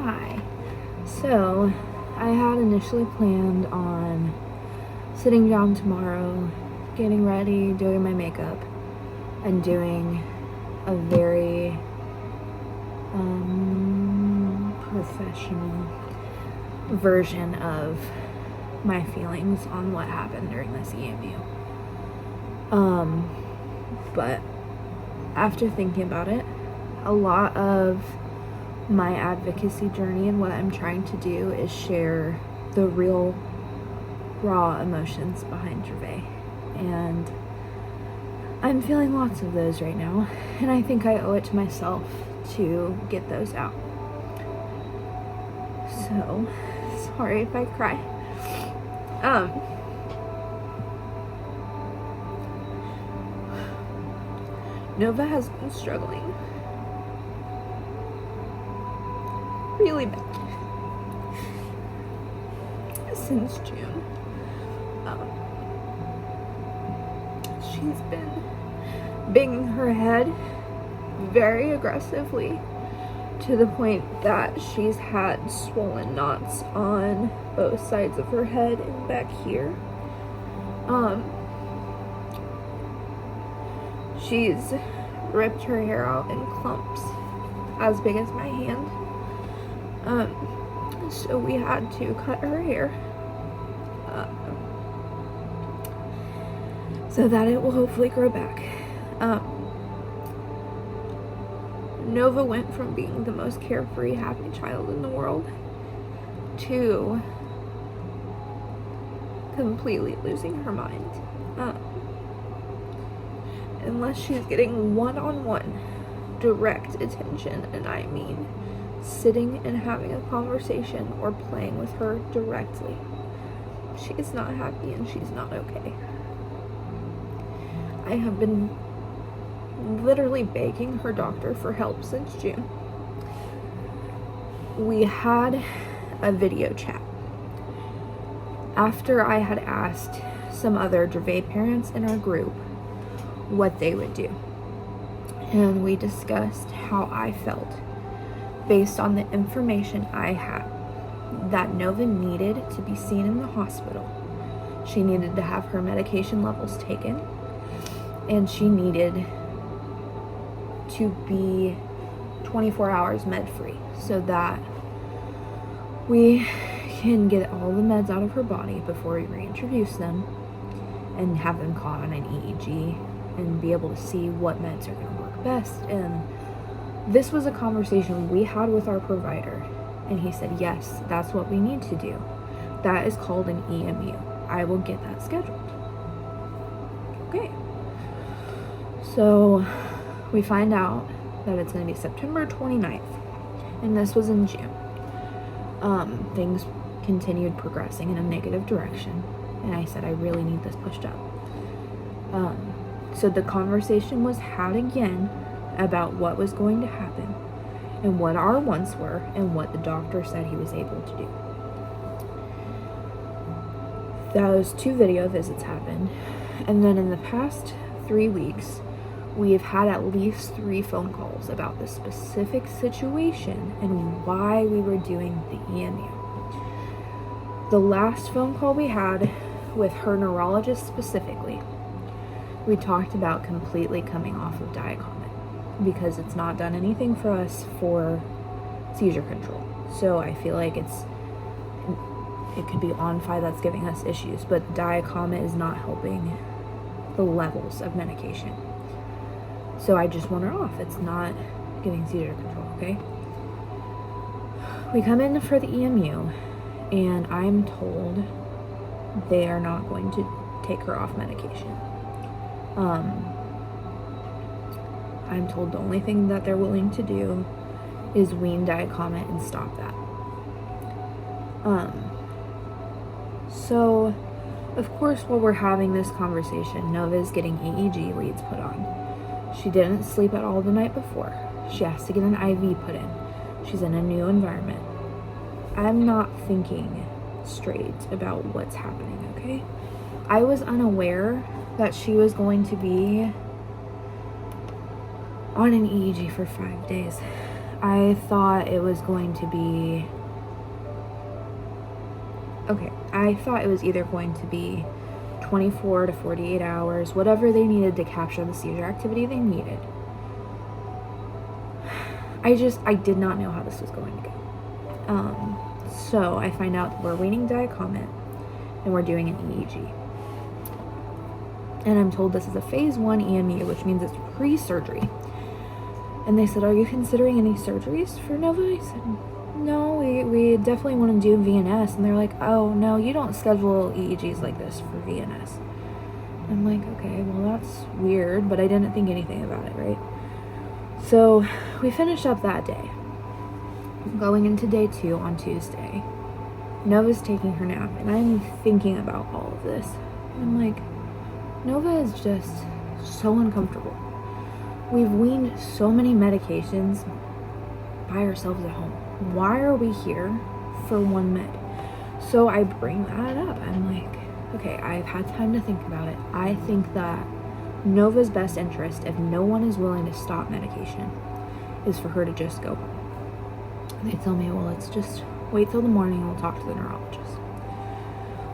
Hi. So, I had initially planned on sitting down tomorrow, getting ready, doing my makeup, and doing a very professional version of my feelings on what happened during this EMU. But after thinking about it, a lot of my advocacy journey and what I'm trying to do is share the real raw emotions behind Dravet, and I'm feeling lots of those right now, and I think I owe it to myself to get those out. So, sorry if I cry. Nova has been struggling really bad since June. She's been banging her head very aggressively to the point that she's had swollen knots on both sides of her head and back here. She's ripped her hair out in clumps as big as my hand. So we had to cut her hair so that it will hopefully grow back. Nova went from being the most carefree, happy child in the world to completely losing her mind. Unless she's getting one-on-one direct attention, and I mean sitting and having a conversation or playing with her directly, she's not happy and she's not okay. I have been literally begging her doctor for help since June. We had a video chat after I had asked some other Dravet parents in our group what they would do, and we discussed how I felt based on the information I had that Nova needed to be seen in the hospital. She needed to have her medication levels taken, and she needed to be 24 hours med-free so that we can get all the meds out of her body before we reintroduce them and have them caught on an EEG and be able to see what meds are going to work best. And this was a conversation we had with our provider, and he said, yes, that's what we need to do. That is called an EMU. I will get that scheduled. Okay. So we find out that it's going to be September 29th, and this was in June. Things continued progressing in a negative direction, and I said, I really need this pushed up. So the conversation was had again about what was going to happen and what our wants were and what the doctor said he was able to do. Those 2 video visits happened, and then in the past 3 weeks, we've had at least 3 phone calls about this specific situation and why we were doing the EMU. The last phone call we had with her neurologist specifically, we talked about completely coming off of Diacomet because it's not done anything for us for seizure control. So I feel like it could be Onfi that's giving us issues, but Diacomet is not helping the levels of medication. So I just want her off. It's not giving seizure control, okay? We come in for the EMU, and I'm told they are not going to take her off medication. I'm told the only thing that they're willing to do is wean Diacomet and stop that. So, of course, while we're having this conversation, Nova's getting EEG leads put on. She didn't sleep at all the night before. She has to get an IV put in. She's in a new environment. I'm not thinking straight about what's happening, okay? I was unaware that she was going to be on an EEG for 5 days. I thought it was going to be... Okay, I thought it was either going to be 24 to 48 hours, whatever they needed to capture the seizure activity they needed. I did not know how this was going to go. So I find out we're waiting diacomet and we're doing an EEG. And I'm told this is a phase 1 EMU, which means it's pre-surgery. And they said, are you considering any surgeries for Nova? I said, no, we definitely want to do VNS. And they're like, oh, no, you don't schedule EEGs like this for VNS. I'm like, okay, well, that's weird, but I didn't think anything about it, right? So we finished up that day. Going into day 2 on Tuesday, Nova's taking her nap, and I'm thinking about all of this. I'm like, Nova is just so uncomfortable. We've weaned so many medications by ourselves at home. Why are we here for one med? So I bring that up. I'm like, okay, I've had time to think about it. I think that Nova's best interest, if no one is willing to stop medication, is for her to just go home. They tell me, well, let's just wait till the morning and we'll talk to the neurologist.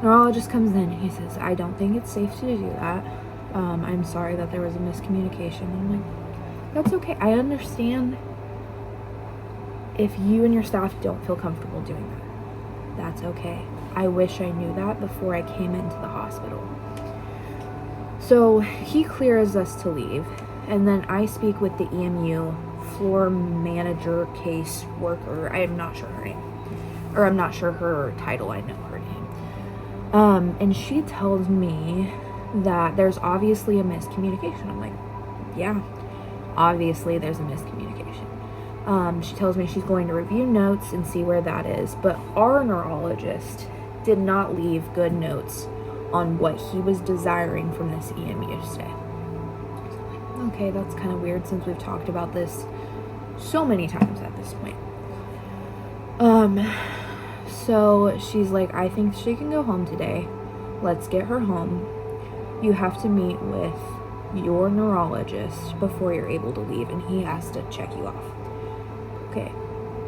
Neurologist comes in and he says, I don't think it's safe to do that. I'm sorry that there was a miscommunication. And I'm like, that's okay. I understand if you and your staff don't feel comfortable doing that. That's okay. I wish I knew that before I came into the hospital. So he clears us to leave, and then I speak with the EMU floor manager, case worker. I am not sure her name, or I'm not sure her title. I know her name. And she tells me that there's obviously a miscommunication. I'm like, yeah, obviously there's a miscommunication. She tells me she's going to review notes and see where that is, but our neurologist did not leave good notes on what he was desiring from this EMU stay. So, okay, that's kind of weird since we've talked about this so many times at this point. So she's like, I think she can go home today. Let's get her home. You have to meet with your neurologist before you're able to leave, and he has to check you off. Okay,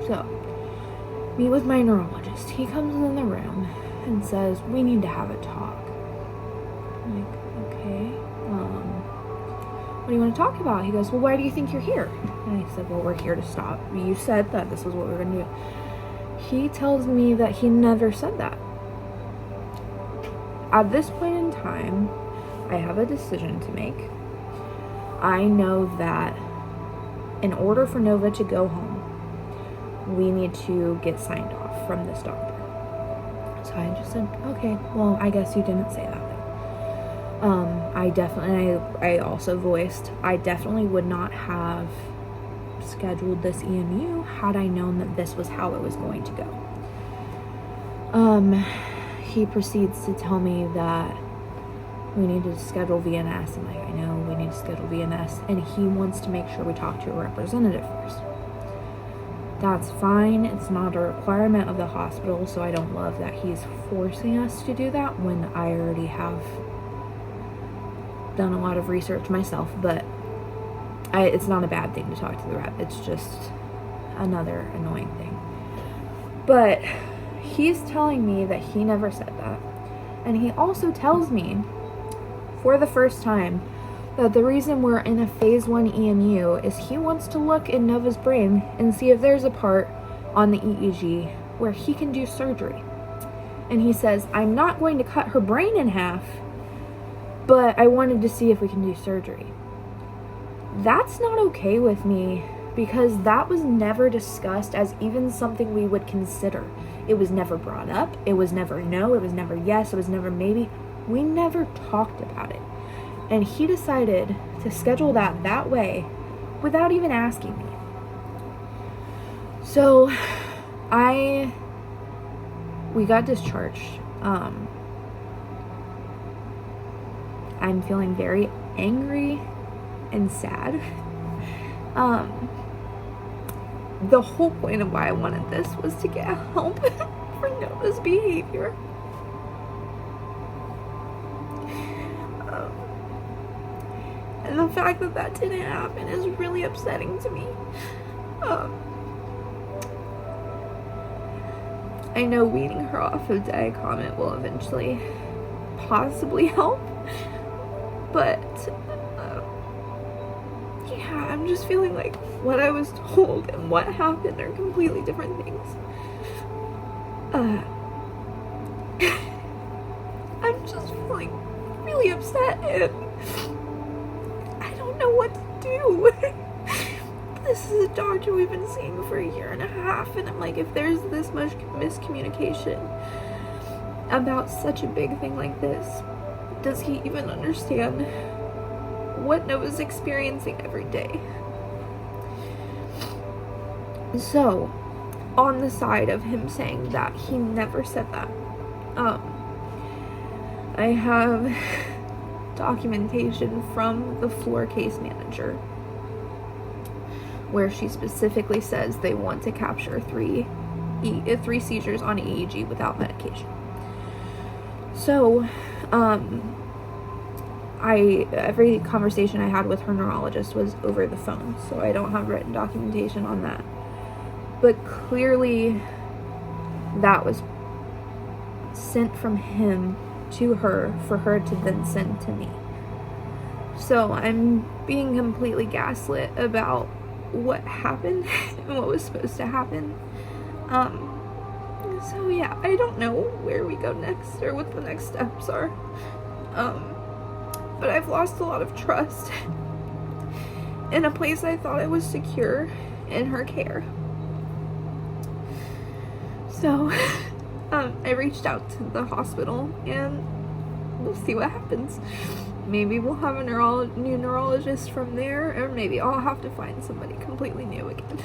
so meet with my neurologist. He comes in the room and says, we need to have a talk. I'm like, okay, what do you want to talk about? He goes, well, why do you think you're here? And I said, well, we're here to stop. You said that this was what we were going to do. He tells me that he never said that. At this point in time, I have a decision to make. I know that in order for Nova to go home, we need to get signed off from this doctor. So I just said, okay, well, I guess you didn't say that then. I also voiced, I definitely would not have scheduled this EMU had I known that this was how it was going to go. He proceeds to tell me that we need to schedule VNS. I'm like, I know we need to schedule VNS, and he wants to make sure we talk to a representative first. That's fine. It's not a requirement of the hospital, so I don't love that he's forcing us to do that when I already have done a lot of research myself, but it's not a bad thing to talk to the rep. It's just another annoying thing. But he's telling me that he never said that. And he also tells me, for the first time, that the reason we're in a phase 1 EMU is he wants to look in Nova's brain and see if there's a part on the EEG where he can do surgery. And he says, I'm not going to cut her brain in half, but I wanted to see if we can do surgery. That's not okay with me, because that was never discussed as even something we would consider. It was never brought up. It was never no. It was never yes. It was never maybe. We never talked about it. And he decided to schedule that way without even asking me. So we got discharged. I'm feeling very angry and sad. The whole point of why I wanted this was to get help for Nova's behavior. And the fact that that didn't happen is really upsetting to me. I know weaning her off of Diacomet will eventually possibly help, but yeah, I'm just feeling like what I was told and what happened are completely different things. I'm just feeling really upset, and I don't know what to do. This is a doctor we've been seeing for 1.5 years, and I'm like, if there's this much miscommunication about such a big thing like this, does he even understand what Noah's experiencing every day? So, on the side of him saying that he never said that, I have documentation from the floor case manager where she specifically says they want to capture three seizures on EEG without medication. So, every conversation I had with her neurologist was over the phone, so I don't have written documentation on that. But clearly, that was sent from him to her for her to then send to me. So I'm being completely gaslit about what happened and what was supposed to happen. So yeah, I don't know where we go next or what the next steps are. But I've lost a lot of trust in a place I thought I was secure in her care. So I reached out to the hospital, and we'll see what happens. Maybe we'll have a new neurologist from there, or maybe I'll have to find somebody completely new again.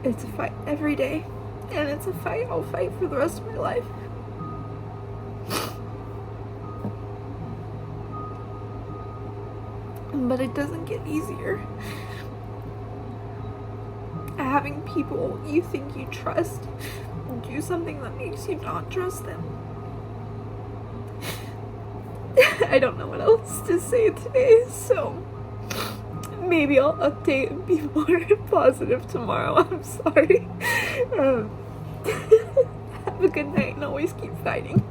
It's a fight every day, and it's a fight I'll fight for the rest of my life. But it doesn't get easier. Having people you think you trust do something that makes you not trust them. I don't know what else to say today, so maybe I'll update and be more positive tomorrow. I'm sorry. Have a good night and always keep fighting.